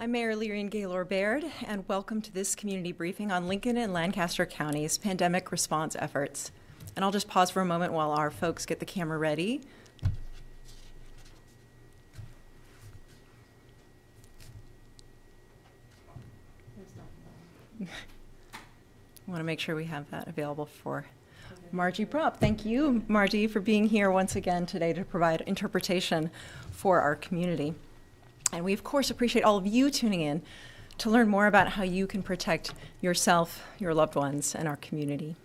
I'm Mayor Lyrene Gaylor-Baird, and welcome to this community briefing on Lincoln and Lancaster County's pandemic response efforts. And I'll just pause for a moment while our folks get the camera ready. I want to make sure we have that available for Margie Prop. Thank you, Margie, for being here once again today to provide interpretation for our community. And we, of course, appreciate all of you tuning in to learn more about how you can protect yourself, your loved ones, and our community.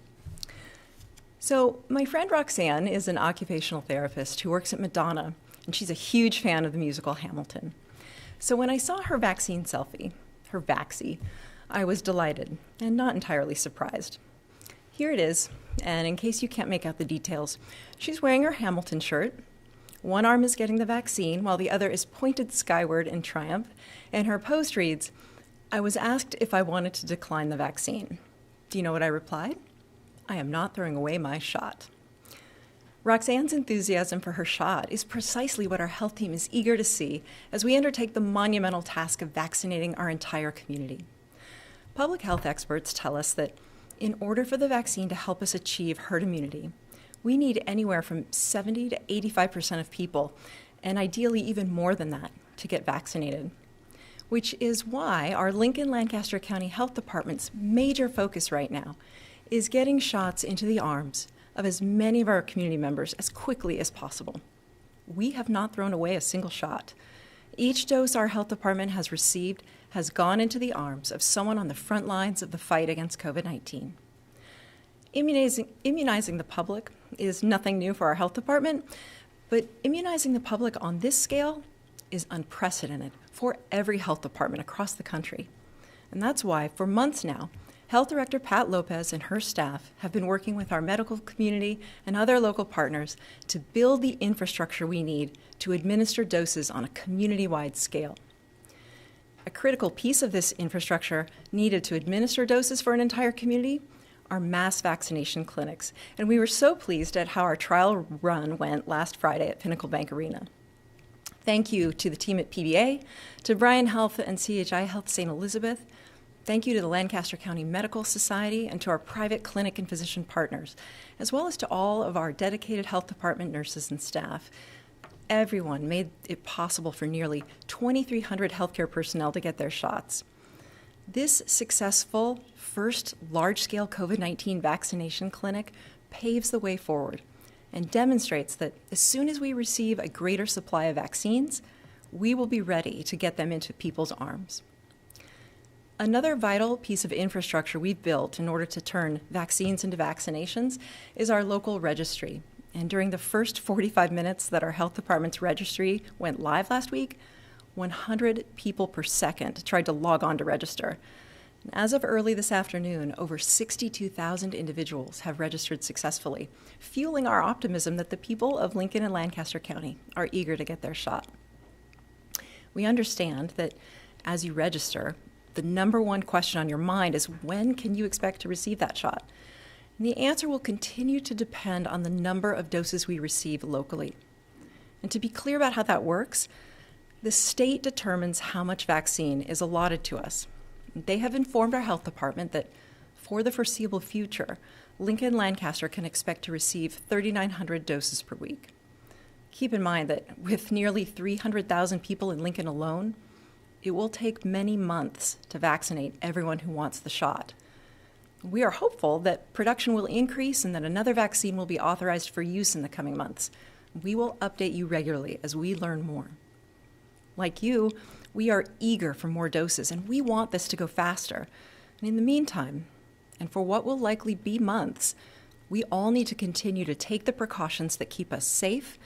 So my friend Roxanne is an occupational therapist who works at Madonna, and she's a huge fan of the musical Hamilton. So when I saw her vaccine selfie, her Vaxie, I was delighted and not entirely surprised. Here it is, and in case you can't make out the details, she's wearing her Hamilton shirt. One arm is getting the vaccine, while the other is pointed skyward in triumph, and her post reads, "I was asked if I wanted to decline the vaccine. Do you know what I replied? I am not throwing away my shot." Roxanne's enthusiasm for her shot is precisely what our health team is eager to see as we undertake the monumental task of vaccinating our entire community. Public health experts tell us that in order for the vaccine to help us achieve herd immunity, we need anywhere from 70 to 85% of people, and ideally even more than that, to get vaccinated. Which is why our Lincoln-Lancaster County Health Department's major focus right now is getting shots into the arms of as many of our community members as quickly as possible. We have not thrown away a single shot. Each dose our health department has received has gone into the arms of someone on the front lines of the fight against COVID-19. Immunizing the public is nothing new for our health department, but immunizing the public on this scale is unprecedented for every health department across the country. And that's why, for months now, Health Director Pat Lopez and her staff have been working with our medical community and other local partners to build the infrastructure we need to administer doses on a community-wide scale. A critical piece of this infrastructure needed to administer doses for an entire community are mass vaccination clinics, and we were so pleased at how our trial run went last Friday at Pinnacle Bank Arena. Thank you to the team at PBA, to Bryan Health and CHI Health St. Elizabeth. Thank you to the Lancaster County Medical Society and to our private clinic and physician partners, as well as to all of our dedicated health department nurses and staff. Everyone made it possible for nearly 2,300 healthcare personnel to get their shots. This successful first large-scale COVID-19 vaccination clinic paves the way forward and demonstrates that as soon as we receive a greater supply of vaccines, we will be ready to get them into people's arms. Another vital piece of infrastructure we've built in order to turn vaccines into vaccinations is our local registry. And during the first 45 minutes that our health department's registry went live last week, 100 people per second tried to log on to register. And as of early this afternoon, over 62,000 individuals have registered successfully, fueling our optimism that the people of Lincoln and Lancaster County are eager to get their shot. We understand that as you register, the number one question on your mind is when can you expect to receive that shot? And the answer will continue to depend on the number of doses we receive locally. And to be clear about how that works, the state determines how much vaccine is allotted to us. They have informed our health department that for the foreseeable future, Lincoln Lancaster can expect to receive 3,900 doses per week. Keep in mind that with nearly 300,000 people in Lincoln alone, it will take many months to vaccinate everyone who wants the shot. We are hopeful that production will increase and that another vaccine will be authorized for use in the coming months. We will update you regularly as we learn more. Like you, we are eager for more doses, and we want this to go faster. And in the meantime, and for what will likely be months, we all need to continue to take the precautions that keep us safe,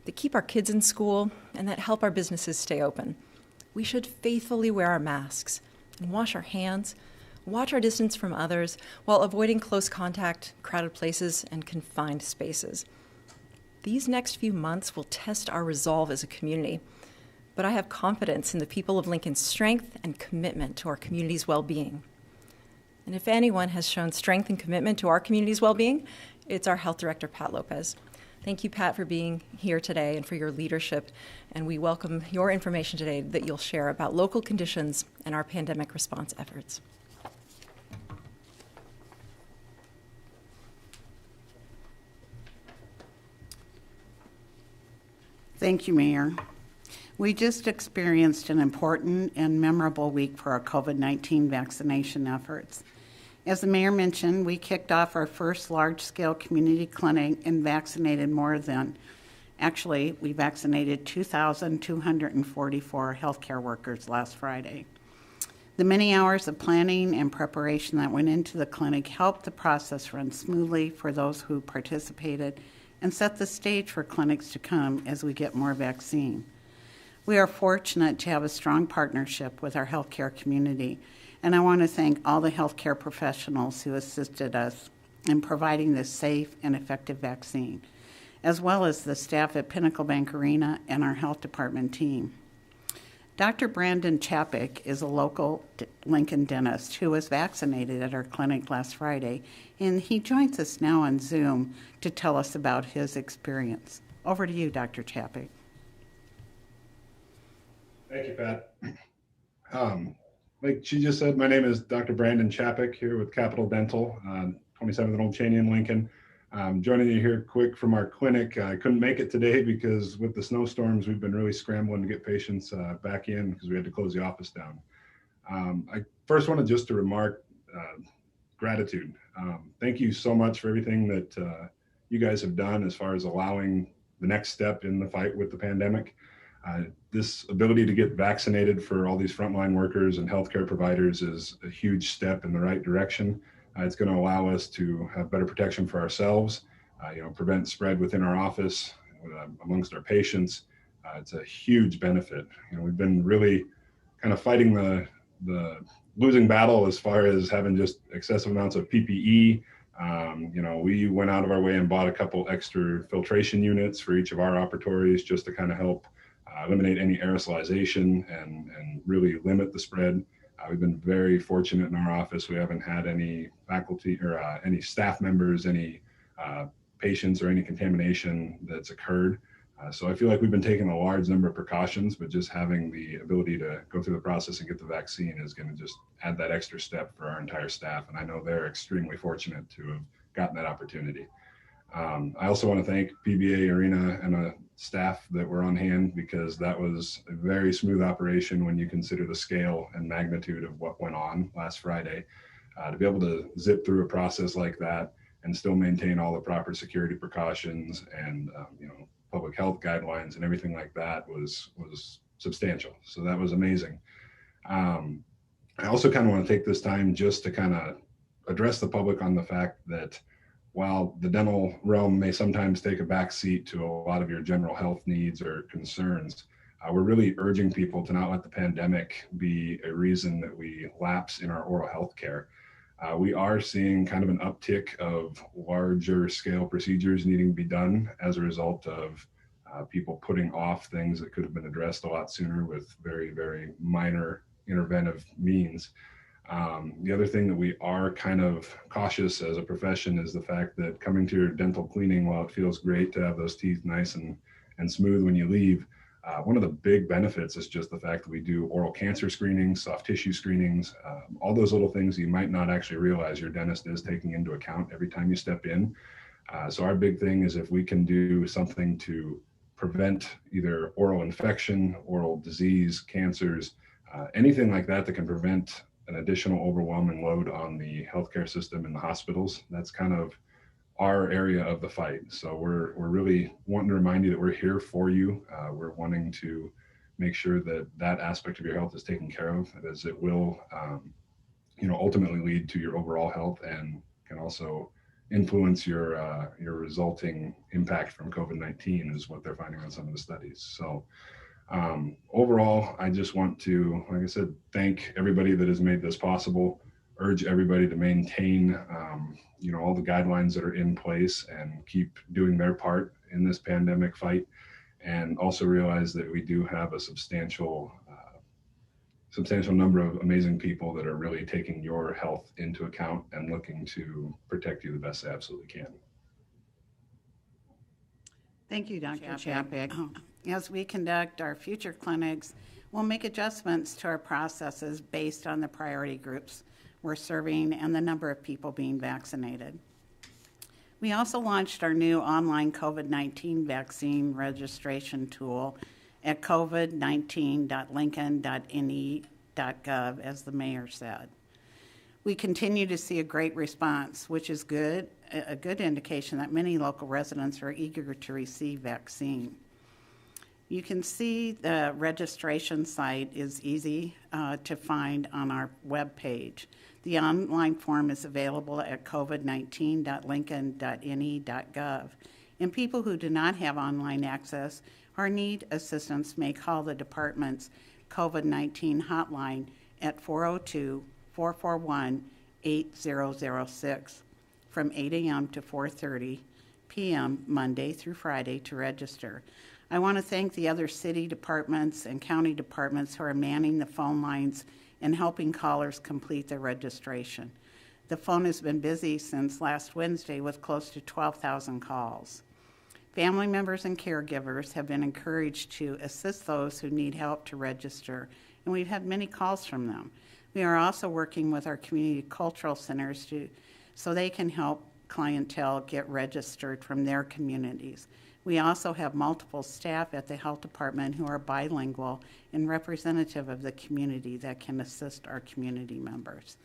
that keep our kids in school, and that help our businesses stay open. We should faithfully wear our masks and wash our hands, watch our distance from others, while avoiding close contact, crowded places, and confined spaces. These next few months will test our resolve as a community, but I have confidence in the people of Lincoln's strength and commitment to our community's well-being. And if anyone has shown strength and commitment to our community's well-being, it's our Health Director, Pat Lopez. Thank you, Pat, for being here today and for your leadership. And we welcome your information today that you'll share about local conditions and our pandemic response efforts. Thank you, Mayor. We just experienced an important and memorable week for our COVID-19 vaccination efforts. As the Mayor mentioned, we kicked off our first large-scale community clinic and vaccinated we vaccinated 2,244 healthcare workers last Friday. The many hours of planning and preparation that went into the clinic helped the process run smoothly for those who participated and set the stage for clinics to come as we get more vaccine. We are fortunate to have a strong partnership with our healthcare community, and I want to thank all the healthcare professionals who assisted us in providing this safe and effective vaccine, as well as the staff at Pinnacle Bank Arena and our health department team. Dr. Brandon Chapik is a local Lincoln dentist who was vaccinated at our clinic last Friday, and he joins us now on Zoom to tell us about his experience. Over to you, Dr. Chapik. Thank you, Pat. Like she just said, my name is Dr. Brandon Chapik here with Capital Dental, 27th and Old Cheney in Lincoln. Joining you here quick from our clinic. I couldn't make it today because with the snowstorms, we've been really scrambling to get patients back in because we had to close the office down. I first wanted just to remark gratitude. Thank you so much for everything that you guys have done as far as allowing the next step in the fight with the pandemic. This ability to get vaccinated for all these frontline workers and healthcare providers is a huge step in the right direction. It's going to allow us to have better protection for ourselves, prevent spread within our office, amongst our patients. It's a huge benefit. We've been really kind of fighting the losing battle as far as having just excessive amounts of PPE. We went out of our way and bought a couple extra filtration units for each of our operatories just to kind of help eliminate any aerosolization and really limit the spread. We've been very fortunate in our office. We haven't had any faculty or any staff members, any patients or any contamination that's occurred. So I feel like we've been taking a large number of precautions, but just having the ability to go through the process and get the vaccine is going to just add that extra step for our entire staff. And I know they're extremely fortunate to have gotten that opportunity. I also want to thank PBA Arena and the staff that were on hand because that was a very smooth operation when you consider the scale and magnitude of what went on last Friday. To be able to zip through a process like that and still maintain all the proper security precautions and public health guidelines and everything like that was substantial. So that was amazing. I also kind of want to take this time just to kind of address the public on the fact that while the dental realm may sometimes take a back seat to a lot of your general health needs or concerns, we're really urging people to not let the pandemic be a reason that we lapse in our oral health care. We are seeing kind of an uptick of larger scale procedures needing to be done as a result of people putting off things that could have been addressed a lot sooner with very, very minor interventive means. The other thing that we are kind of cautious as a profession is the fact that coming to your dental cleaning, while it feels great to have those teeth nice and smooth when you leave, one of the big benefits is just the fact that we do oral cancer screenings, soft tissue screenings, all those little things you might not actually realize your dentist is taking into account every time you step in. So our big thing is if we can do something to prevent either oral infection, oral disease, cancers, anything like that that can prevent an additional overwhelming load on the healthcare system in the hospitals. That's kind of our area of the fight. So we're really wanting to remind you that we're here for you. We're wanting to make sure that that aspect of your health is taken care of, as it will, ultimately lead to your overall health and can also influence your resulting impact from COVID-19 is what they're finding on some of the studies. So overall, I just want to, like I said, thank everybody that has made this possible, urge everybody to maintain, all the guidelines that are in place and keep doing their part in this pandemic fight. And also realize that we do have a substantial number of amazing people that are really taking your health into account and looking to protect you the best they absolutely can. Thank you, Dr. Chapik. As we conduct our future clinics, we'll make adjustments to our processes based on the priority groups we're serving and the number of people being vaccinated. We also launched our new online COVID-19 vaccine registration tool at covid19.lincoln.ne.gov, as the mayor said. We continue to see a great response, which is good, a good indication that many local residents are eager to receive vaccine. You can see the registration site is easy to find on our webpage. The online form is available at covid19.lincoln.ne.gov. And people who do not have online access or need assistance may call the department's COVID-19 hotline at 402-441-8006 from 8 a.m. to 4:30 p.m. Monday through Friday to register. I want to thank the other city departments and county departments who are manning the phone lines and helping callers complete their registration. The phone has been busy since last Wednesday with close to 12,000 calls. Family members and caregivers have been encouraged to assist those who need help to register, and we've had many calls from them. We are also working with our community cultural centers so they can help clientele get registered from their communities. We also have multiple staff at the health department who are bilingual and representative of the community that can assist our community members.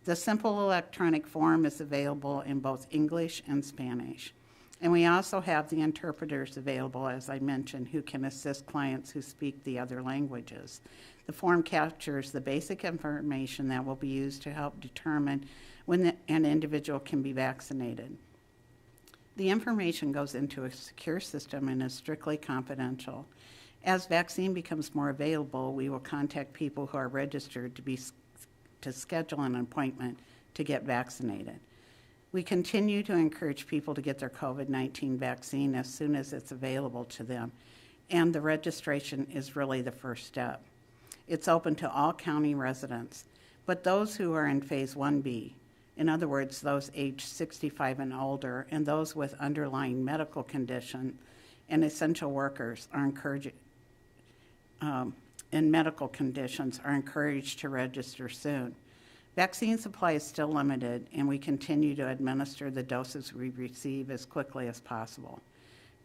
The simple electronic form is available in both English and Spanish. And we also have the interpreters available, as I mentioned, who can assist clients who speak the other languages. The form captures the basic information that will be used to help determine when an individual can be vaccinated. The information goes into a secure system and is strictly confidential. As vaccine becomes more available, we will contact people who are registered to schedule an appointment to get vaccinated. We continue to encourage people to get their COVID-19 vaccine as soon as it's available to them, and the registration is really the first step. It's open to all county residents, but those who are in Phase 1B, in other words, those aged 65 and older, and those with underlying medical condition and essential workers are encouraged, and medical conditions are encouraged to register soon. Vaccine supply is still limited, and we continue to administer the doses we receive as quickly as possible.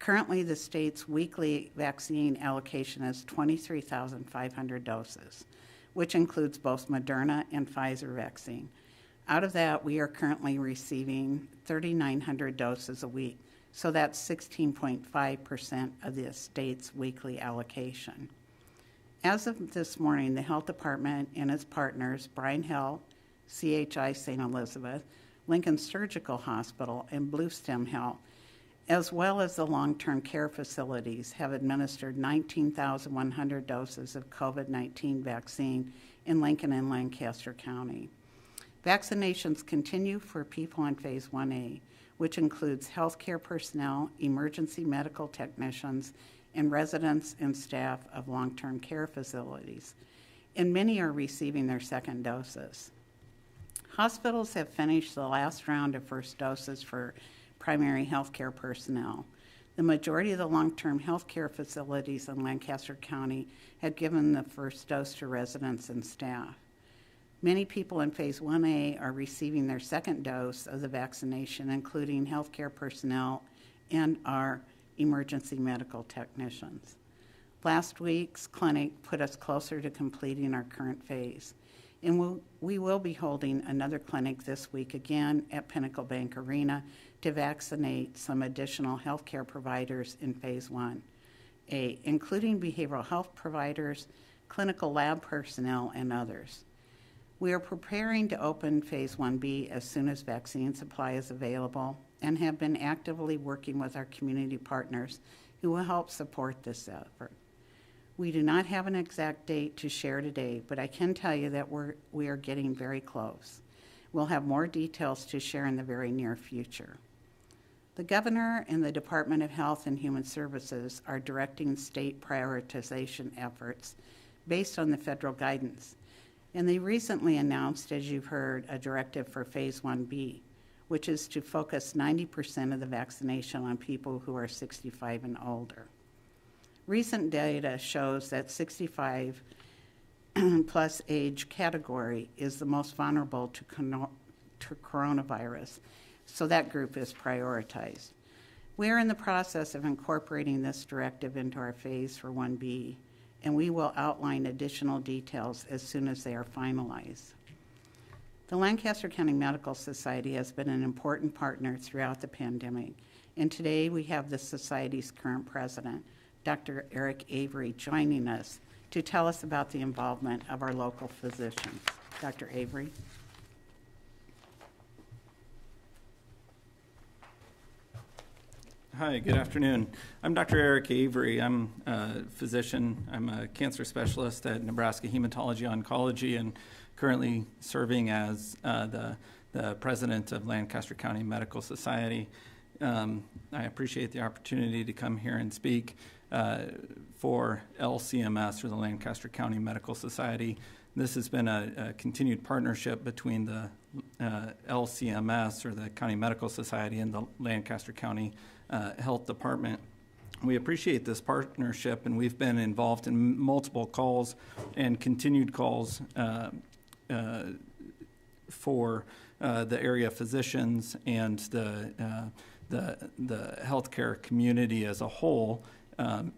Currently, the state's weekly vaccine allocation is 23,500 doses, which includes both Moderna and Pfizer vaccine. Out of that, we are currently receiving 3,900 doses a week, so that's 16.5% of the state's weekly allocation. As of this morning, the health department and its partners, Bryan Health, CHI St. Elizabeth, Lincoln Surgical Hospital, and Blue Stem Health, as well as the long-term care facilities, have administered 19,100 doses of COVID-19 vaccine in Lincoln and Lancaster County. Vaccinations continue for people in Phase 1A, which includes healthcare personnel, emergency medical technicians, and residents and staff of long-term care facilities. And many are receiving their second doses. Hospitals have finished the last round of first doses for primary healthcare personnel. The majority of the long-term healthcare facilities in Lancaster County had given the first dose to residents and staff. Many people in Phase 1A are receiving their second dose of the vaccination, including healthcare personnel and our emergency medical technicians. Last week's clinic put us closer to completing our current phase, and we will be holding another clinic this week again at Pinnacle Bank Arena to vaccinate some additional healthcare providers in Phase 1A, including behavioral health providers, clinical lab personnel, and others. We are preparing to open Phase 1B as soon as vaccine supply is available and have been actively working with our community partners who will help support this effort. We do not have an exact date to share today, but I can tell you that we are getting very close. We'll have more details to share in the very near future. The Governor and the Department of Health and Human Services are directing state prioritization efforts based on the federal guidance. And they recently announced, as you've heard, a directive for Phase 1B, which is to focus 90% of the vaccination on people who are 65 and older. Recent data shows that 65 plus age category is the most vulnerable to coronavirus, so that group is prioritized. We are in the process of incorporating this directive into our phase for 1B, and we will outline additional details as soon as they are finalized. The Lancaster County Medical Society has been an important partner throughout the pandemic, and today we have the Society's current president, Dr. Eric Avery, joining us to tell us about the involvement of our local physicians. Dr. Avery. Hi, good afternoon. I'm Dr. Eric Avery. I'm a physician. I'm a cancer specialist at Nebraska Hematology Oncology and currently serving as the president of Lancaster County Medical Society. I appreciate the opportunity to come here and speak for LCMS, or the Lancaster County Medical Society. This has been a continued partnership between the LCMS, or the County Medical Society, and the Lancaster County Health Department. We appreciate this partnership, and we've been involved in multiple calls and continued calls for the area physicians and the healthcare community as a whole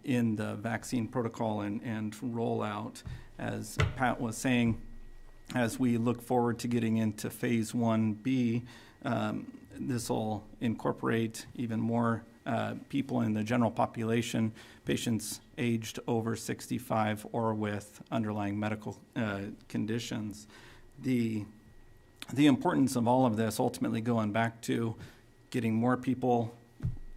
in the vaccine protocol and rollout. As Pat was saying, as we look forward to getting into phase 1B, this will incorporate even more people in the general population, patients aged over 65 or with underlying medical conditions. The importance of all of this ultimately going back to getting more people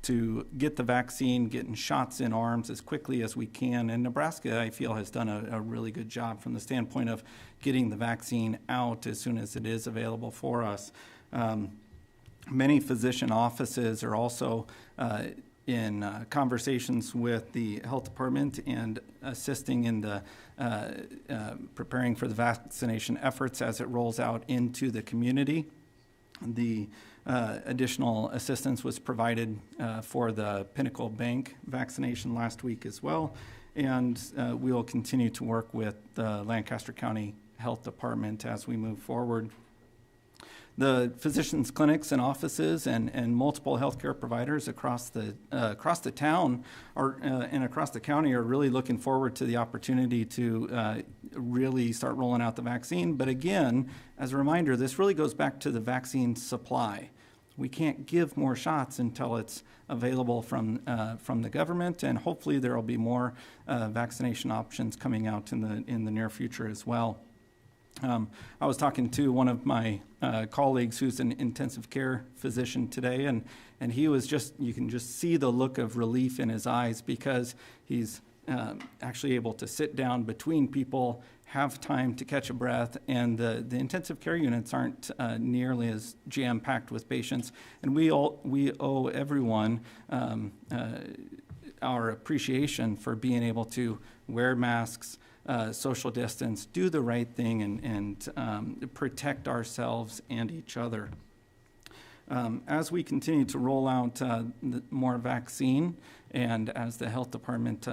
to get the vaccine, getting shots in arms as quickly as we can. And Nebraska, I feel, has done a really good job from the standpoint of getting the vaccine out as soon as it is available for us. Many physician offices are also in conversations with the health department and assisting in the preparing for the vaccination efforts as it rolls out into the community. The additional assistance was provided for the Pinnacle Bank vaccination last week as well, and we will continue to work with the Lancaster County Health Department as we move forward. The physicians' clinics and offices and multiple healthcare providers across the town and across the county are really looking forward to the opportunity to really start rolling out the vaccine. But again, as a reminder, this really goes back to the vaccine supply. We can't give more shots until it's available from the government, and hopefully there will be more vaccination options coming out in the near future as well. I was talking to one of my colleagues who's an intensive care physician today, and he was you can just see the look of relief in his eyes because he's actually able to sit down between people, have time to catch a breath, and the intensive care units aren't nearly as jam-packed with patients. And we owe everyone our appreciation for being able to wear masks, social distance, do the right thing, and protect ourselves and each other. As we continue to roll out more vaccine, and as the health department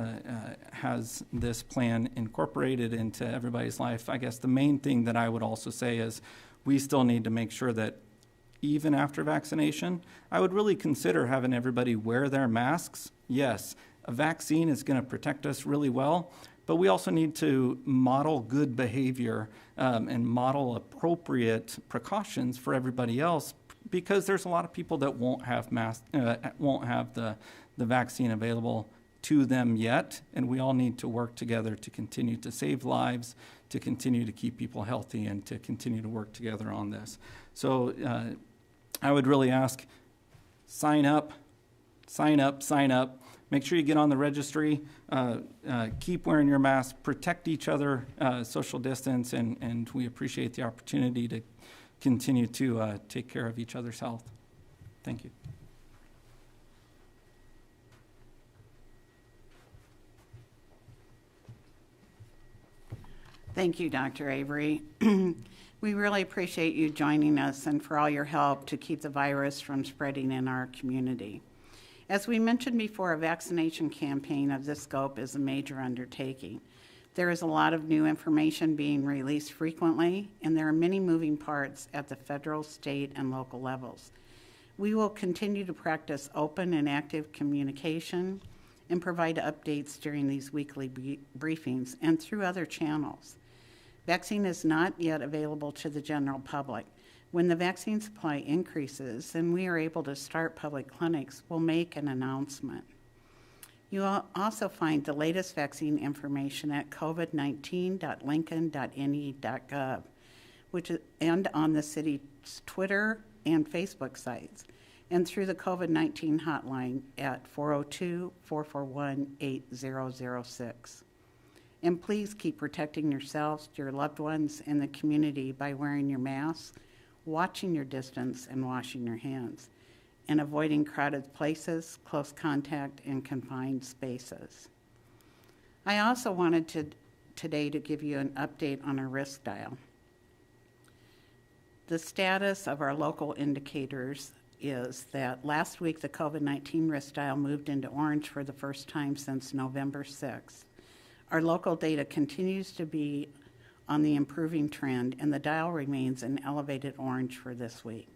has this plan incorporated into everybody's life, I guess the main thing that I would also say is we still need to make sure that even after vaccination, I would really consider having everybody wear their masks. Yes, a vaccine is going to protect us really well, but we also need to model good behavior and model appropriate precautions for everybody else, because there's a lot of people that won't have the vaccine available to them yet, and we all need to work together to continue to save lives, to continue to keep people healthy, and to continue to work together on this. So I would really ask, sign up. Make sure you get on the registry, keep wearing your mask, protect each other, social distance, and we appreciate the opportunity to continue to take care of each other's health. Thank you. Thank you, Dr. Avery. We really appreciate you joining us and for all your help to keep the virus from spreading in our community. As we mentioned before, a vaccination campaign of this scope is a major undertaking. There is a lot of new information being released frequently, and there are many moving parts at the federal, state, and local levels. We will continue to practice open and active communication and provide updates during these weekly briefings and through other channels. Vaccine is not yet available to the general public. When the vaccine supply increases and we are able to start public clinics, we'll make an announcement. You will also find the latest vaccine information at covid19.lincoln.ne.gov, and on the city's Twitter and Facebook sites, and through the COVID-19 hotline at 402-441-8006. And please keep protecting yourselves, your loved ones, and the community by wearing your masks, watching your distance, and washing your hands, and avoiding crowded places, close contact, and confined spaces. I also wanted today to give you an update on our risk dial. The status of our local indicators is that last week the COVID-19 risk dial moved into orange for the first time since November 6th. Our local data continues to be on the improving trend, and the dial remains in elevated orange for this week.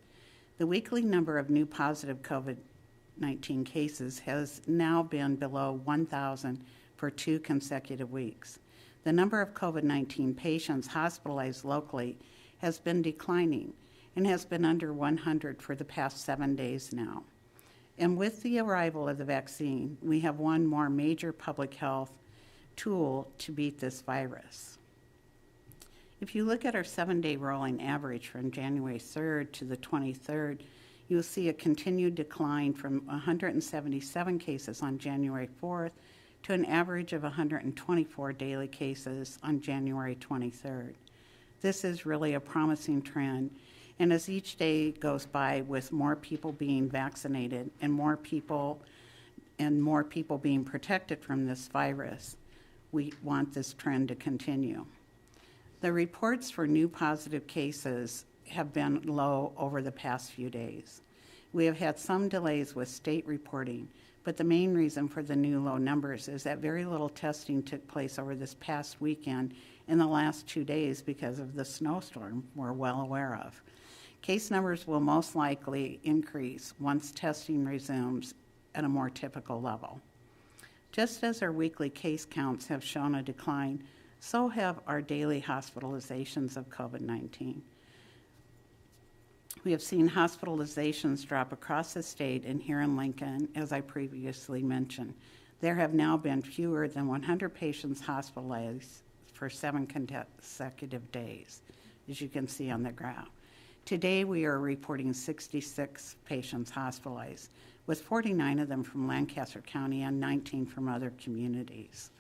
The weekly number of new positive COVID-19 cases has now been below 1,000 for 2 consecutive weeks. The number of COVID-19 patients hospitalized locally has been declining and has been under 100 for the past 7 days now. And with the arrival of the vaccine, we have one more major public health tool to beat this virus. If you look at our 7-day rolling average from January 3rd to the 23rd, you'll see a continued decline from 177 cases on January 4th to an average of 124 daily cases on January 23rd. This is really a promising trend, and as each day goes by with more people being vaccinated and more people being protected from this virus, we want this trend to continue. The reports for new positive cases have been low over the past few days. We have had some delays with state reporting, but the main reason for the new low numbers is that very little testing took place over this past weekend in the last 2 days because of the snowstorm we're well aware of. Case numbers will most likely increase once testing resumes at a more typical level. Just as our weekly case counts have shown a decline, so have our daily hospitalizations of COVID-19. We have seen hospitalizations drop across the state and here in Lincoln, as I previously mentioned. There have now been fewer than 100 patients hospitalized for 7 consecutive days, as you can see on the graph. Today, we are reporting 66 patients hospitalized, with 49 of them from Lancaster County and 19 from other communities.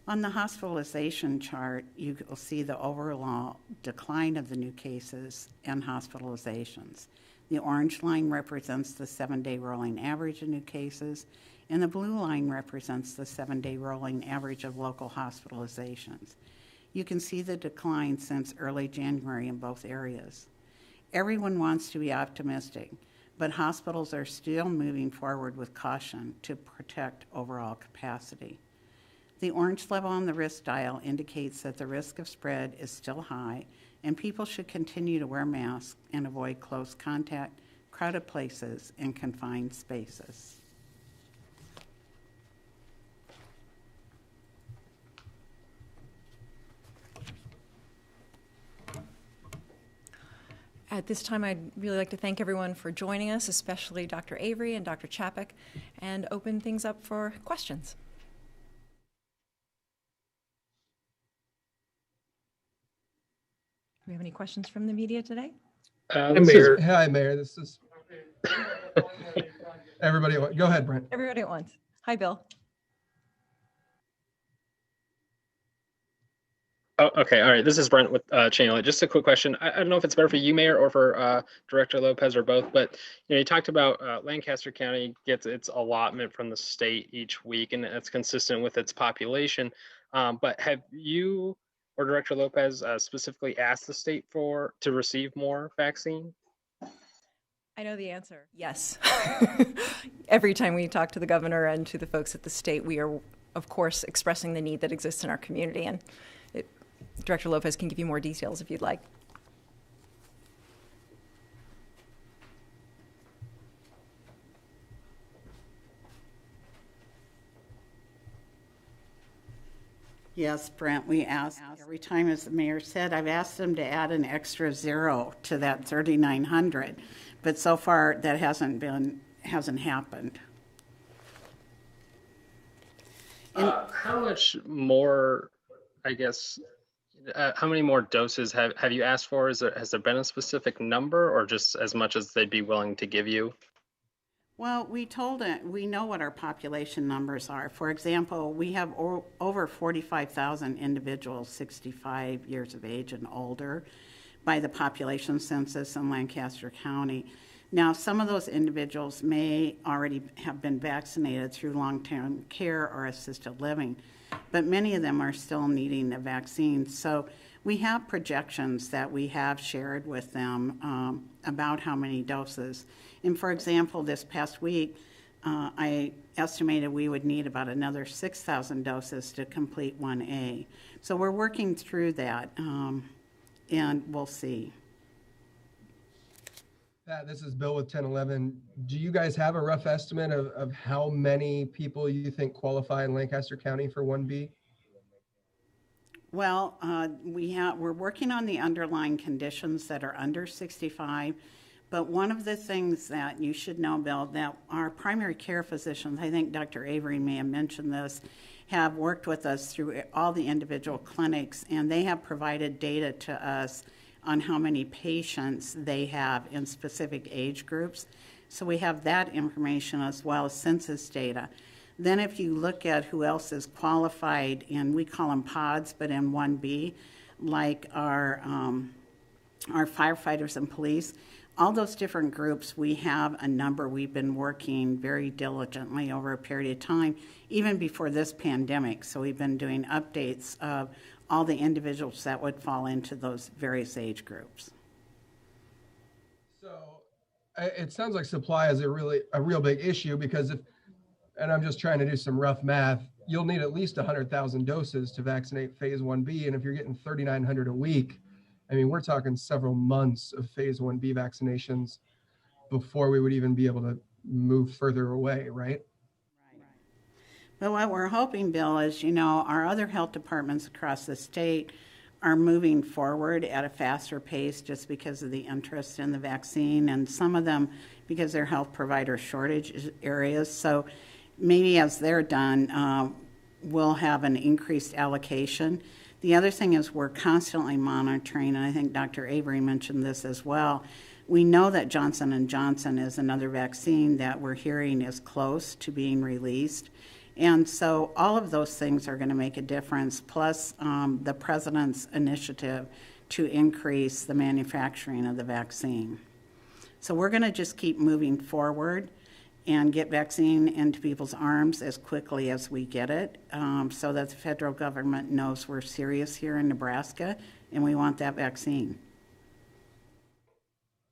On the hospitalization chart, you will see the overall decline of the new cases and hospitalizations. The orange line represents the 7-day rolling average of new cases, and the blue line represents the 7-day rolling average of local hospitalizations. You can see the decline since early January in both areas. Everyone wants to be optimistic, but hospitals are still moving forward with caution to protect overall capacity. The orange level on the risk dial indicates that the risk of spread is still high, and people should continue to wear masks and avoid close contact, crowded places, and confined spaces. At this time, I'd really like to thank everyone for joining us, especially Dr. Avery and Dr. Chapek, and open things up for questions. Do we have any questions from the media today? Hi, Mayor. This is everybody. Go ahead, Brent. Everybody at once. Hi, Bill. Oh, okay. All right. This is Brent with Channel 8. Just a quick question. I don't know if it's better for you, Mayor, or for Director Lopez, or both, but you talked about Lancaster County gets its allotment from the state each week, and that's consistent with its population. But have you or Director Lopez specifically asked the state to receive more vaccine? I know the answer. Yes. Every time we talk to the governor and to the folks at the state, we are, of course, expressing the need that exists in our community. And Director Lopez can give you more details if you'd like. Yes, Brent, we asked every time, as the mayor said, I've asked them to add an extra 0 to that 3,900, but so far that hasn't happened. How much more, I guess, how many more doses have you asked for? Has there been a specific number, or just as much as they'd be willing to give you? Well, we know what our population numbers are. For example, we have over 45,000 individuals 65 years of age and older by the population census in Lancaster County. Now, some of those individuals may already have been vaccinated through long-term care or assisted living, but many of them are still needing the vaccine. So we have projections that we have shared with them about how many doses. And for example, this past week, I estimated we would need about another 6,000 doses to complete 1A. So we're working through that, and we'll see. Pat, this is Bill with 1011. Do you guys have a rough estimate of how many people you think qualify in Lancaster County for 1B? Well, we're working on the underlying conditions that are under 65, but one of the things that you should know, Bill, that our primary care physicians, I think Dr. Avery may have mentioned this, have worked with us through all the individual clinics, and they have provided data to us on how many patients they have in specific age groups. So we have that information as well as census data. Then if you look at who else is qualified, and we call them pods, but in 1B, like our firefighters and police, all those different groups, we have a number. We've been working very diligently over a period of time, even before this pandemic. So we've been doing updates of all the individuals that would fall into those various age groups. So it sounds like supply is a real big issue, because and I'm just trying to do some rough math, you'll need at least 100,000 doses to vaccinate phase 1B. And if you're getting 3,900 a week, I mean, we're talking several months of phase 1B vaccinations before we would even be able to move further away, right? But what we're hoping, Bill, is, our other health departments across the state are moving forward at a faster pace just because of the interest in the vaccine, and some of them because they're health provider shortage areas. So maybe as they're done, we'll have an increased allocation. The other thing is we're constantly monitoring, and I think Dr. Avery mentioned this as well. We know that Johnson & Johnson is another vaccine that we're hearing is close to being released. And so all of those things are going to make a difference, plus the president's initiative to increase the manufacturing of the vaccine. So we're going to just keep moving forward and get vaccine into people's arms as quickly as we get it, so that the federal government knows we're serious here in Nebraska and we want that vaccine.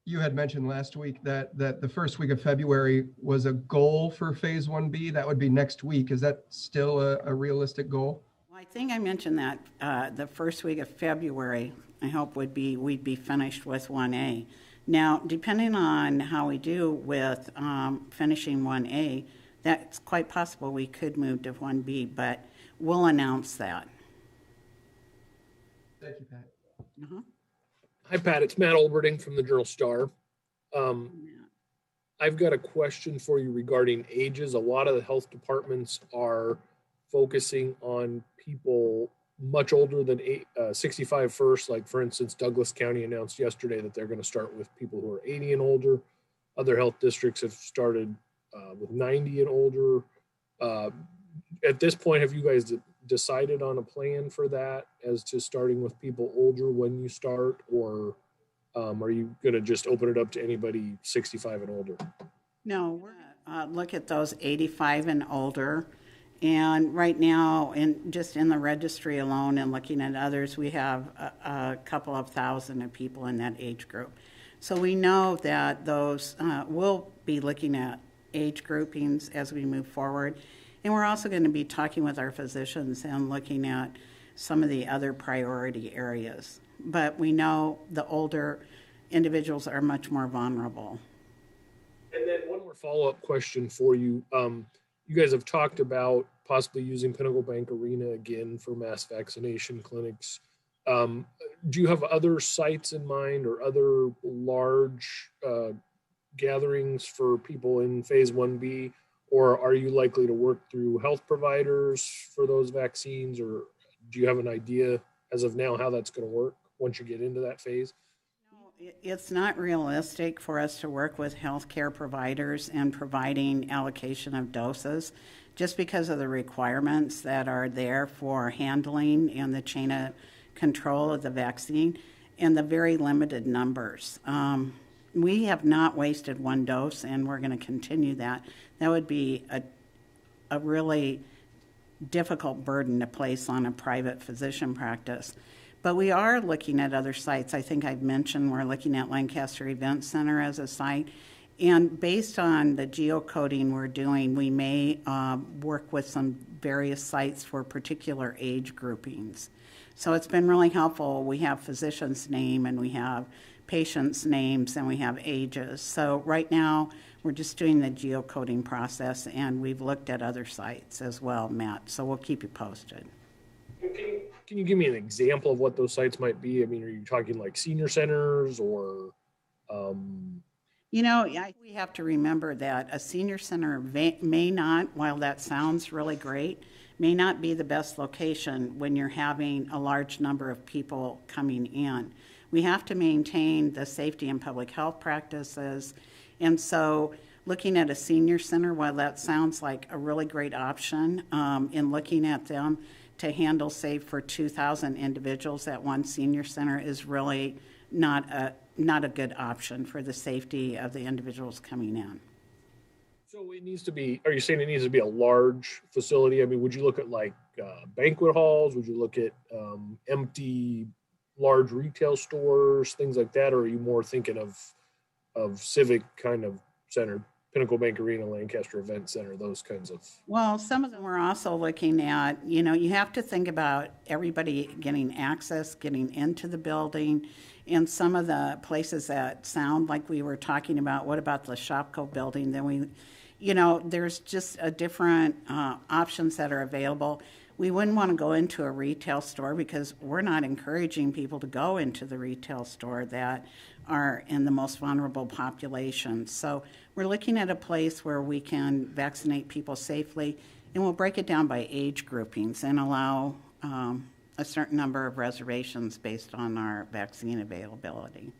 You had mentioned last week that the first week of February was a goal for phase 1B. That would be next week. Is that still a realistic goal? Well, I think I mentioned that the first week of February, I hope we'd be finished with 1A. Now, depending on how we do with finishing 1A, that's quite possible we could move to 1B, but we'll announce that. Thank you, Pat. Uh-huh. Hi, Pat. It's Matt Olberding from the Journal-Star. I've got a question for you regarding ages. A lot of the health departments are focusing on people much older than 65 first. Like, for instance, Douglas County announced yesterday that they're going to start with people who are 80 and older. Other health districts have started with 90 and older. At this point, have you guys decided on a plan for that as to starting with people older when you start, or are you going to just open it up to anybody 65 and older? No, we're going to look at those 85 and older, And right now, just in the registry alone and looking at others, we have a couple of thousand of people in that age group. So we know that those, we'll be looking at age groupings as we move forward. And we're also going to be talking with our physicians and looking at some of the other priority areas. But we know the older individuals are much more vulnerable. And then one more follow-up question for you. You guys have talked about possibly using Pinnacle Bank Arena again for mass vaccination clinics. Do you have other sites in mind or other large gatherings for people in phase 1B? Or are you likely to work through health providers for those vaccines? Or do you have an idea as of now how that's going to work once you get into that phase? It's not realistic for us to work with healthcare providers and providing allocation of doses just because of the requirements that are there for handling and the chain of control of the vaccine and the very limited numbers. We have not wasted one dose, and we're going to continue that. That would be a really difficult burden to place on a private physician practice. But we are looking at other sites. I think I've mentioned we're looking at Lancaster Event Center as a site. And based on the geocoding we're doing, we may work with some various sites for particular age groupings. So it's been really helpful. We have physicians' name, and we have patients' names, and we have ages. So right now, we're just doing the geocoding process, and we've looked at other sites as well, Matt. So we'll keep you posted. Can you give me an example of what those sites might be? I mean, are you talking like senior centers or? You know, we have to remember that a senior center may not, while that sounds really great, may not be the best location when you're having a large number of people coming in. We have to maintain the safety and public health practices. And so looking at a senior center, while that sounds like a really great option, in looking at them to handle, say, for 2,000 individuals at one senior center is really not a good option for the safety of the individuals coming in. So it needs to be, are you saying it needs to be a large facility? I mean, would you look at like banquet halls? Would you look at empty large retail stores, things like that? Or are you more thinking of civic kind of center, Pinnacle Bank Arena, Lancaster Event Center, those kinds of? Well, some of them we're also looking at, you know, you have to think about everybody getting access, getting into the building, and some of the places that sound like we were talking about, what about the Shopko building? Then we, you know, there's just a different options that are available. We wouldn't want to go into a retail store because we're not encouraging people to go into the retail store that are in the most vulnerable population. So we're looking at a place where we can vaccinate people safely, and we'll break it down by age groupings and allow a certain number of reservations based on our vaccine availability.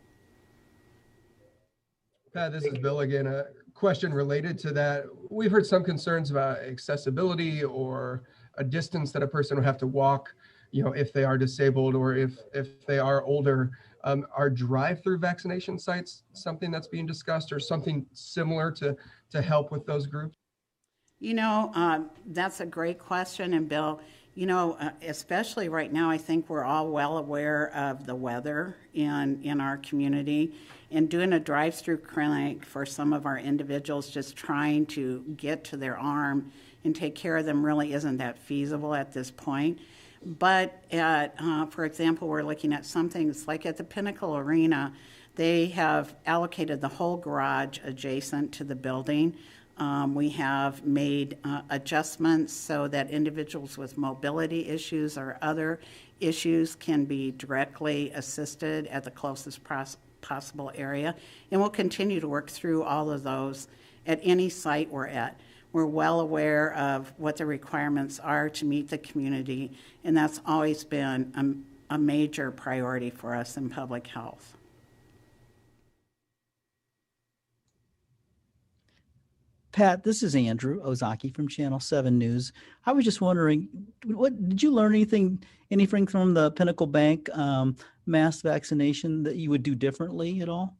Pat, this is Bill again. A question related to that. We've heard some concerns about accessibility or a distance that a person would have to walk, you know, if they are disabled or if they are older. Are drive-through vaccination sites something that's being discussed or something similar to help with those groups? You know, that's a great question. And Bill, you know, especially right now, I think we're all well aware of the weather in our community, and doing a drive-through clinic for some of our individuals just trying to get to their arm and take care of them really isn't that feasible at this point. But at, for example, we're looking at some things like at the Pinnacle Arena, they have allocated the whole garage adjacent to the building. We have made adjustments so that individuals with mobility issues or other issues can be directly assisted at the closest possible area. And we'll continue to work through all of those at any site we're at. We're well aware of what the requirements are to meet the community, and that's always been a major priority for us in public health. Pat, this is Andrew Ozaki from Channel 7 News. I was just wondering, what did you learn anything from the Pinnacle Bank mass vaccination that you would do differently at all?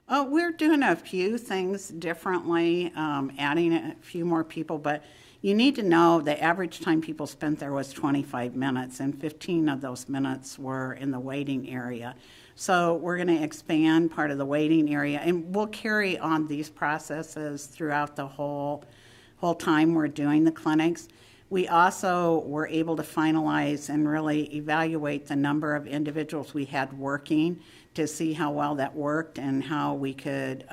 Oh, we're doing a few things differently, adding a few more people, but You need to know the average time people spent there was 25 minutes, and 15 of those minutes were in the waiting area. So we're going to expand part of the waiting area, and we'll carry on these processes throughout the whole time we're doing the clinics. We also were able to finalize and really evaluate the number of individuals we had working to see how well that worked and how we could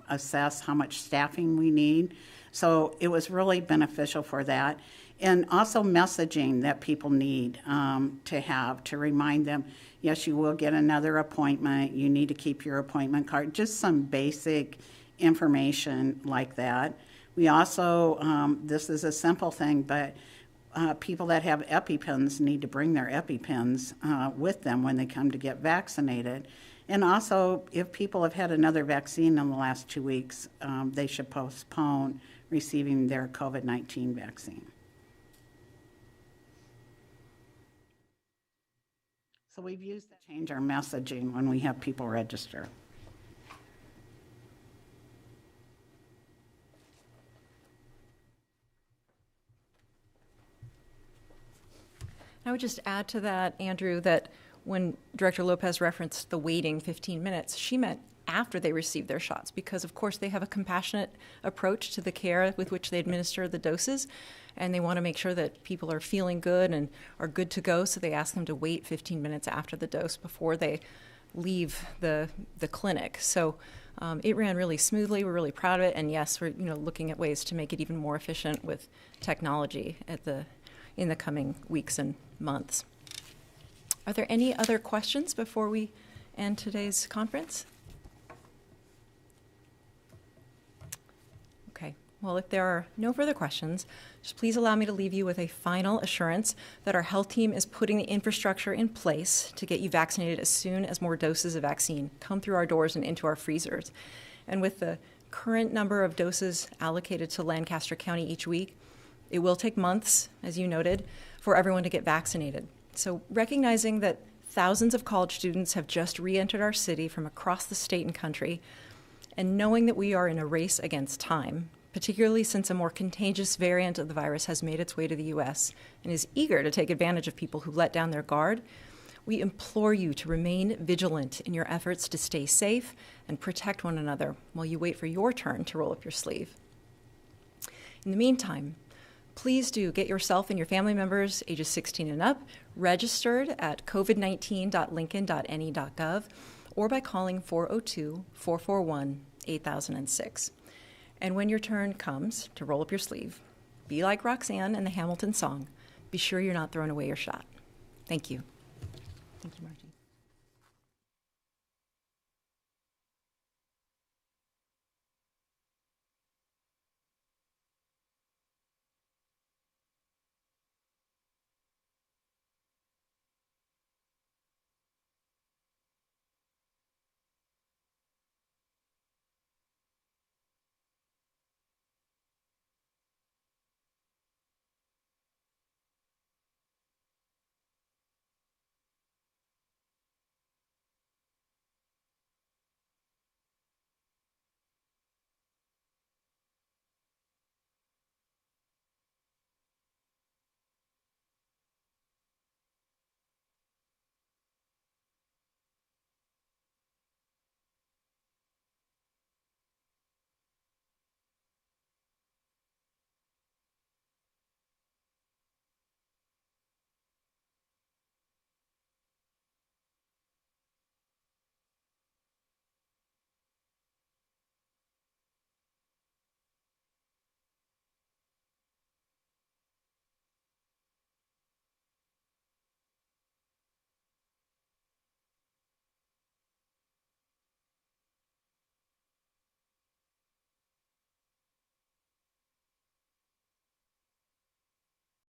assess how much staffing we need. So it was really beneficial for that. And also messaging that people need to remind them, yes, you will get another appointment. You need to keep your appointment card. Just some basic information like that. We also, this is a simple thing, but people that have EpiPens need to bring their EpiPens with them when they come to get vaccinated. And also, if people have had another vaccine in the last 2 weeks, they should postpone receiving their COVID-19 vaccine. So we've used that to change our messaging when we have people register. I would just add to that, Andrew, that when Director Lopez referenced the waiting 15 minutes, she meant after they received their shots, because of course they have a compassionate approach to the care with which they administer the doses, and they want to make sure that people are feeling good and are good to go, so they ask them to wait 15 minutes after the dose before they leave the clinic. So it ran really smoothly. We're really proud of it, and yes, we're looking at ways to make it even more efficient with technology in the coming weeks and months. Are there any other questions before we end today's conference? Okay, well, if there are no further questions, just please allow me to leave you with a final assurance that our health team is putting the infrastructure in place to get you vaccinated as soon as more doses of vaccine come through our doors and into our freezers. And with the current number of doses allocated to Lancaster County each week, it will take months, as you noted, for everyone to get vaccinated. So recognizing that thousands of college students have just re-entered our city from across the state and country, and knowing that we are in a race against time, particularly since a more contagious variant of the virus has made its way to the U.S. and is eager to take advantage of people who let down their guard, we implore you to remain vigilant in your efforts to stay safe and protect one another while you wait for your turn to roll up your sleeve. In the meantime, please do get yourself and your family members ages 16 and up registered at covid19.lincoln.ne.gov or by calling 402-441-8006. And when your turn comes to roll up your sleeve, be like Roxanne and the Hamilton song. Be sure you're not throwing away your shot. Thank you. Thank you, Margie.